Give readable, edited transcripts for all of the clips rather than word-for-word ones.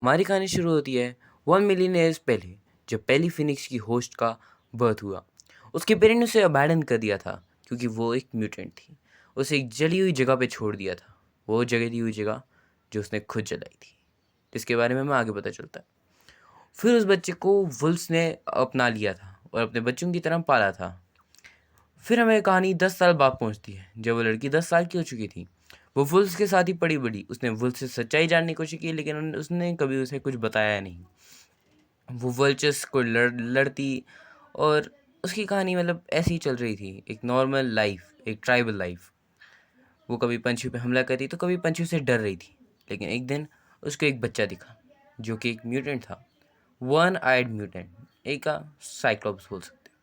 हमारी कहानी शुरू होती है 1 मिलियन ईयर्स पहले, जब पहली फिनिक्स की होस्ट का बर्थ हुआ। उसके पेरेंट ने उसे अबैंडन कर दिया था क्योंकि वो एक म्यूटेंट थी। उसे एक जली हुई जगह पे छोड़ दिया था, वो जली हुई जगह जो उसने खुद जलाई थी, जिसके बारे में हमें आगे पता चलता है। फिर उस बच्चे को वुल्फ्स ने अपना लिया था और अपने बच्चों की तरह पाला था। फिर हमें कहानी 10 साल बाद पहुंचती है, जब वो लड़की 10 साल की हो चुकी थी। वो वुल्फ्स के साथ ही पड़ी बड़ी। उसने वुल्फ से सच्चाई जानने की कोशिश की, लेकिन उसने कभी उसे कुछ बताया नहीं। वो वल्चर्स को लड़ती, और उसकी कहानी मतलब ऐसी ही चल रही थी, एक नॉर्मल लाइफ, एक ट्राइबल लाइफ। वो कभी पंछियों पे हमला करती तो कभी पंछियों से डर रही थी। लेकिन एक दिन उसको एक बच्चा दिखा जो कि एक म्यूटेंट था, 1 आइड म्यूटेंट, एक का साइक्लोप्स बोल सकते हैं।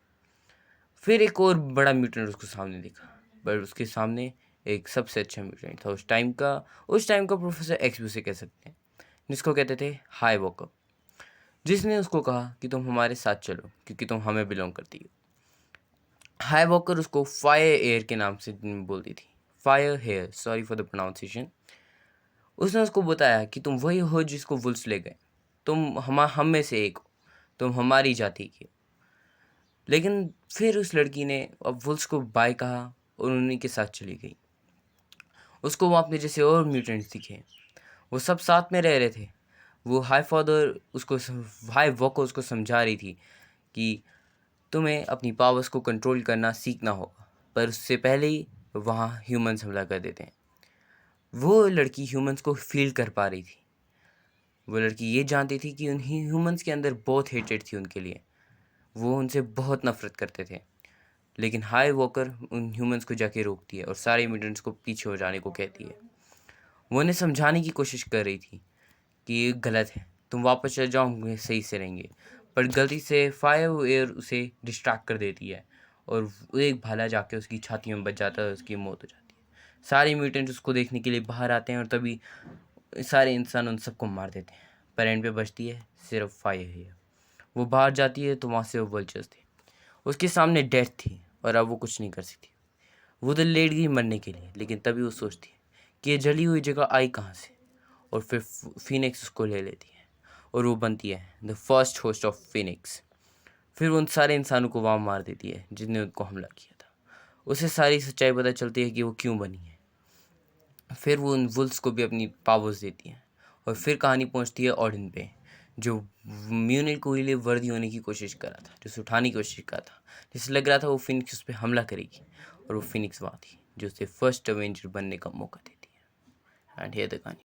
फिर एक और बड़ा म्यूटेंट उसको सामने दिखा, पर उसके सामने एक सबसे अच्छा म्यूटेंट था उस टाइम का प्रोफेसर एक्स भी उसे कह सकते हैं, जिसको कहते थे हाई वॉकर। जिसने उसको कहा कि तुम हमारे साथ चलो क्योंकि तुम हमें बिलोंग करती हो। हाई वॉकर उसको फायर एयर के नाम से बोलती थी, fire hair, sorry for the pronunciation. उसने उसको बताया कि तुम वही हो जिसको वुल्स ले गए, तुम हम में से एक हो, तुम हमारी जाति की हो। लेकिन फिर उस लड़की ने अब वुल्स को बाय कहा और उन्हीं के साथ चली गई। उसको वहाँ अपने जैसे और म्यूटेंट्स दिखे, वो सब साथ में रह रहे थे। वो हाई वॉकर उसको समझा रही थी कि तुम्हें अपनी पावर्स को कंट्रोल करना सीखना होगा, पर उससे पहले ही वहाँ ह्यूमंस हमला कर देते हैं। वो लड़की ह्यूमंस को फील कर पा रही थी। वो लड़की ये जानती थी कि उन्हीं ह्यूमंस के अंदर बहुत हेटेड थी उनके लिए, वो उनसे बहुत नफरत करते थे। लेकिन हाई वॉकर उन ह्यूमंस को जाके रोकती है और सारे म्यूटेंट्स को पीछे हो जाने को कहती है। वो उन्हें समझाने की कोशिश कर रही थी कि ये गलत है, तुम वापस चले जाओ, हम सही से रहेंगे। पर गलती से फायर एयर उसे डिस्ट्रैक्ट कर देती है और वो एक भाला जाके उसकी छाती में बच जाता है और उसकी मौत हो जाती है। सारे म्यूटेंट्स उसको देखने के लिए बाहर आते हैं और तभी सारे इंसान उन सबको मार देते हैं। पर एंड पे बचती है सिर्फ फायर एयर। वो बाहर जाती है तो वहाँ से वो वल्चर्स थे, उसके सामने डेथ थी और अब वो कुछ नहीं कर सकती। वो तो लेट गई मरने के लिए, लेकिन तभी वो सोचती है कि ये जली हुई जगह आई कहाँ से, और फिर फीनिक्स उसको ले लेती है और वो बनती है the first host of Phoenix. फिर उन सारे इंसानों को वहाँ मार देती है जिसने उनको हमला किया था। उसे सारी सच्चाई पता चलती है कि वो क्यों बनी है। फिर वो उन वुल्फ्स को भी अपनी पावर्स देती है और फिर कहानी पहुँचती है ऑडिन पे, जो म्यूनिल को लिए वर्दी होने की कोशिश कर रहा था, जो उसे उठाने की कोशिश कर रहा था, जिससे लग रहा था वो फिनिक्स उस पर हमला करेगी, और वो फिनिक्स वहाँ थी जो उसे फर्स्ट अवेंजर बनने का मौका देती है। एंड हियर द कहानी।